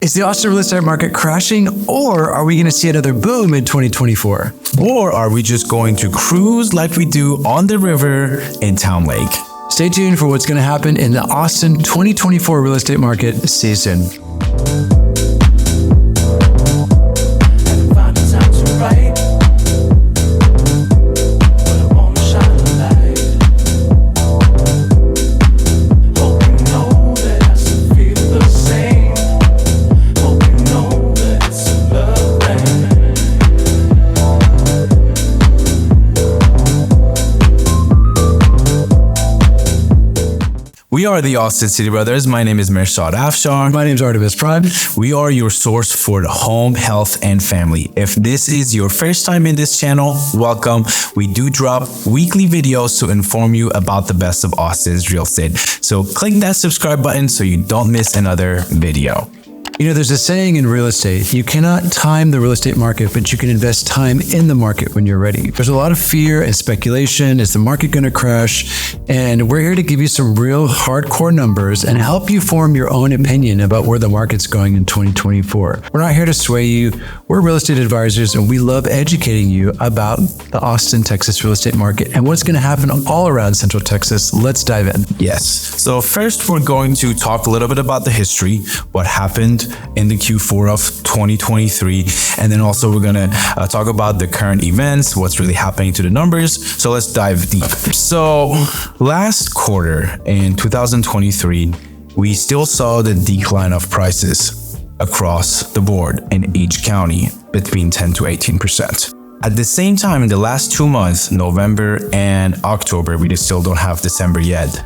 Is the Austin real estate market crashing, or are we going to see another boom in 2024? Or are we just going to cruise like we do on the river in Town Lake? Stay tuned for what's going to happen in the Austin 2024 real estate market season. We are the Austin City Brothers. My name is Mirshad Afshar. My name is Artemis Prime. We are your source for home, health, and family. If this is your first time in this channel, welcome. We do drop weekly videos to inform you about the best of Austin's real estate. So click that subscribe button so you don't miss another video. You know, there's a saying in real estate, you cannot time the real estate market, but you can invest time in the market when you're ready. There's a lot of fear and speculation. Is the market going to crash? And we're here to give you some real hardcore numbers and help you form your own opinion about where the market's going in 2024. We're not here to sway you. We're real estate advisors, and we love educating you about the Austin, Texas real estate market and what's going to happen all around Central Texas. Let's dive in. Yes. So first, we're going to talk a little bit about the history, what happened in the Q4 of 2023. And then also we're going to talk about the current events, what's really happening to the numbers. So let's dive deep. So last quarter in 2023, we still saw the decline of prices across the board in each county between 10 to 18%. At the same time, in the last 2 months, November and October, we still don't have December yet,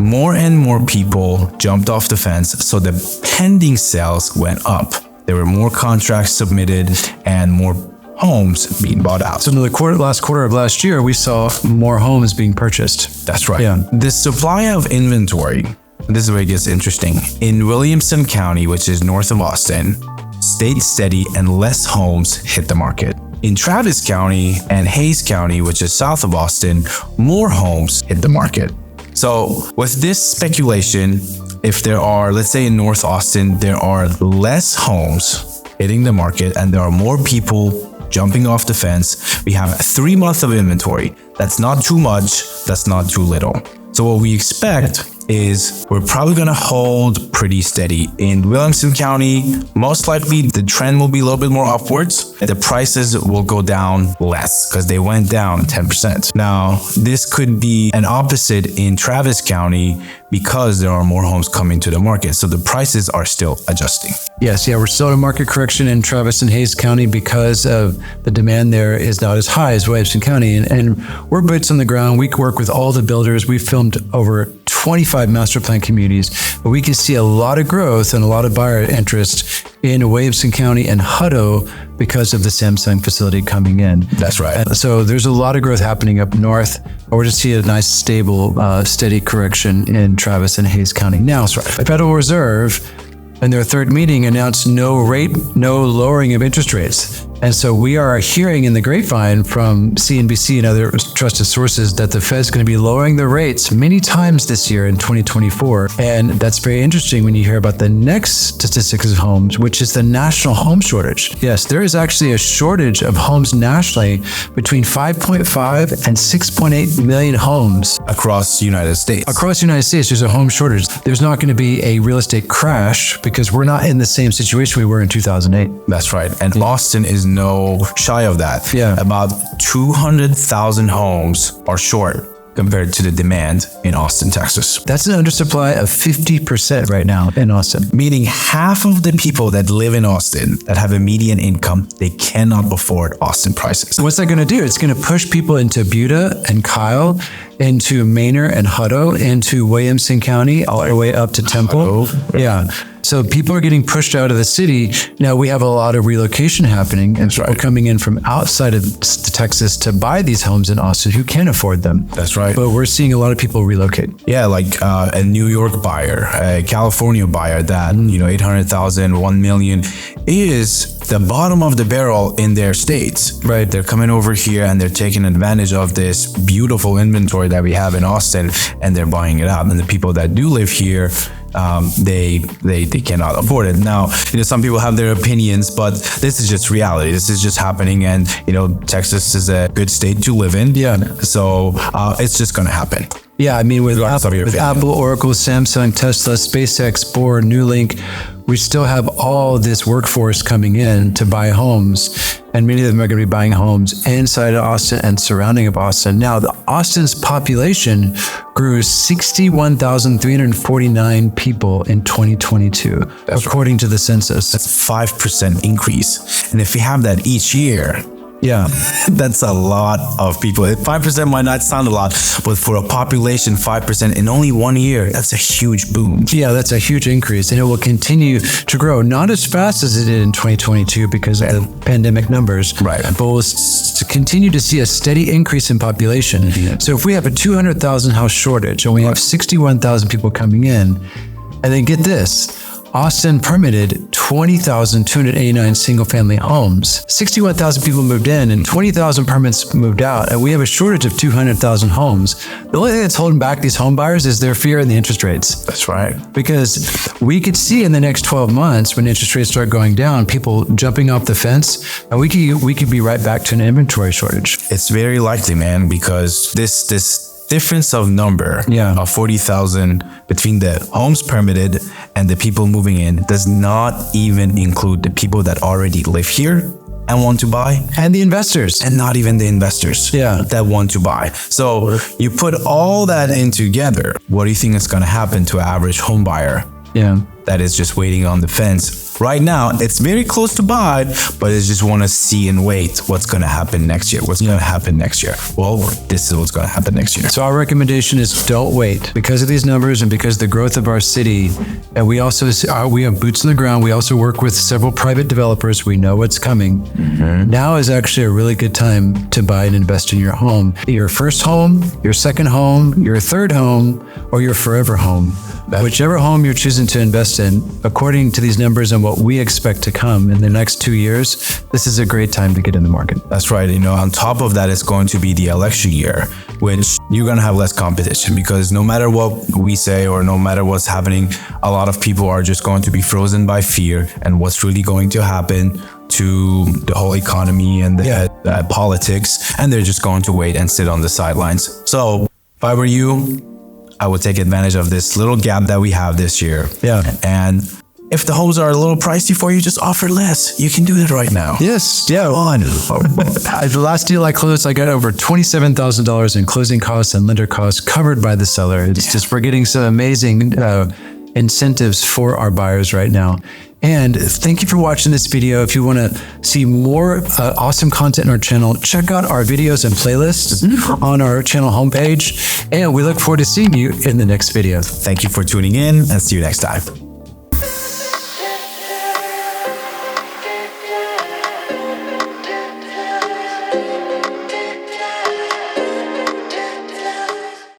more and more people jumped off the fence, so the pending sales went up. There were more contracts submitted and more homes being bought out. So in the last quarter of last year, we saw more homes being purchased. That's right. Yeah. The supply of inventory, this is where it gets interesting. In Williamson County, which is north of Austin, stayed steady and less homes hit the market. In Travis County and Hayes County, which is south of Austin, more homes hit the market. So with this speculation, if there are, let's say in North Austin, there are less homes hitting the market and there are more people jumping off the fence, we have 3 months of inventory. That's not too much, that's not too little. So what we expect is we're probably going to hold pretty steady. In Williamson County, most likely the trend will be a little bit more upwards. The prices will go down less because they went down 10%. Now, this could be an opposite in Travis County because there are more homes coming to the market. So the prices are still adjusting. Yes, we're still in a market correction in Travis and Hayes County because of the demand there is not as high as Williamson County. And we're boots on the ground. We work with all the builders. We filmed over 25 master plan communities, but we can see a lot of growth and a lot of buyer interest in Williamson County and Hutto because of the Samsung facility coming in. That's right. And so there's a lot of growth happening up north. We're just seeing a nice, stable, steady correction in Travis and Hayes County. Now, the Federal Reserve, in their third meeting, announced no lowering of interest rates. And so we are hearing in the grapevine from CNBC and other trusted sources that the Fed's going to be lowering the rates many times this year in 2024. And that's very interesting when you hear about the next statistics of homes, which is the national home shortage. Yes, there is actually a shortage of homes nationally between 5.5 and 6.8 million homes. Across the United States. Across the United States, there's a home shortage. There's not going to be a real estate crash because we're not in the same situation we were in 2008. That's right. And Austin is no shy of that. Yeah. About 200,000 homes are short compared to the demand in Austin, Texas. That's an undersupply of 50% right now in Austin. Meaning half of the people that live in Austin that have a median income, they cannot afford Austin prices. What's that going to do? It's going to push people into Buda and Kyle, into Manor and Hutto, into Williamson County, all the way up to Temple. Yeah. So people are getting pushed out of the city. Now we have a lot of relocation happening and people coming in from outside of Texas to buy these homes in Austin who can't afford them. That's right. But we're seeing a lot of people relocate. Yeah, like a New York buyer, a California buyer that, 800,000, 1 million is the bottom of the barrel in their states. Right. They're coming over here and they're taking advantage of this beautiful inventory that we have in Austin and they're buying it out. And the people that do live here, they cannot afford it. Now, some people have their opinions, but this is just reality. This is just happening, and Texas is a good state to live in. Yeah. So it's just gonna happen. Yeah, I mean, with Apple, Oracle, Samsung, Tesla, SpaceX, Bohr, Newlink, we still have all this workforce coming in to buy homes, and many of them are going to be buying homes inside of Austin and surrounding of Austin. Now, Austin's population grew 61,349 people in 2022, according to the census. That's 5% increase, and if we have that each year, yeah, that's a lot of people. 5% might not sound a lot, but for a population, 5% in only 1 year, that's a huge boom. Yeah, that's a huge increase, and it will continue to grow, not as fast as it did in 2022 because of the pandemic numbers, right? But we'll continue to see a steady increase in population. Mm-hmm. So if we have a 200,000 house shortage and we have 61,000 people coming in, and then get this, Austin permitted 20,289 single-family homes. 61,000 people moved in and 20,000 permits moved out, and we have a shortage of 200,000 homes. The only thing that's holding back these home buyers is their fear in the interest rates. That's right. Because we could see in the next 12 months when interest rates start going down, people jumping off the fence, and we could be right back to an inventory shortage. It's very likely, man, because this difference of number of 40,000 between the homes permitted and the people moving in does not even include the people that already live here and want to buy, and the investors, and not even the investors that want to buy. So you put all that in together, what do you think is going to happen to an average home buyer that is just waiting on the fence? Right now, it's very close to buy, but it's just want to see and wait what's going to happen next year. What's going to happen next year? Well, this is what's going to happen next year. So our recommendation is don't wait. Because of these numbers and because of the growth of our city, and we also we have boots on the ground. We also work with several private developers. We know what's coming. Mm-hmm. Now is actually a really good time to buy and invest in your home. Your first home, your second home, your third home, or your forever home. Whichever home you're choosing to invest in, according to these numbers and what we expect to come in the next 2 years, this is a great time to get in the market. That's right. On top of that, it's going to be the election year, which you're going to have less competition because no matter what we say or no matter what's happening, a lot of people are just going to be frozen by fear and what's really going to happen to the whole economy and the politics, and they're just going to wait and sit on the sidelines. So if I were you, I would take advantage of this little gap that we have this year. Yeah. And if the homes are a little pricey for you, just offer less. You can do that right now. Yes. Yeah. Well, the last deal I closed, I got over $27,000 in closing costs and lender costs covered by the seller. It's just, we're getting some amazing incentives for our buyers right now. And thank you for watching this video. If you want to see more awesome content on our channel, check out our videos and playlists on our channel homepage. And we look forward to seeing you in the next video. Thank you for tuning in and see you next time.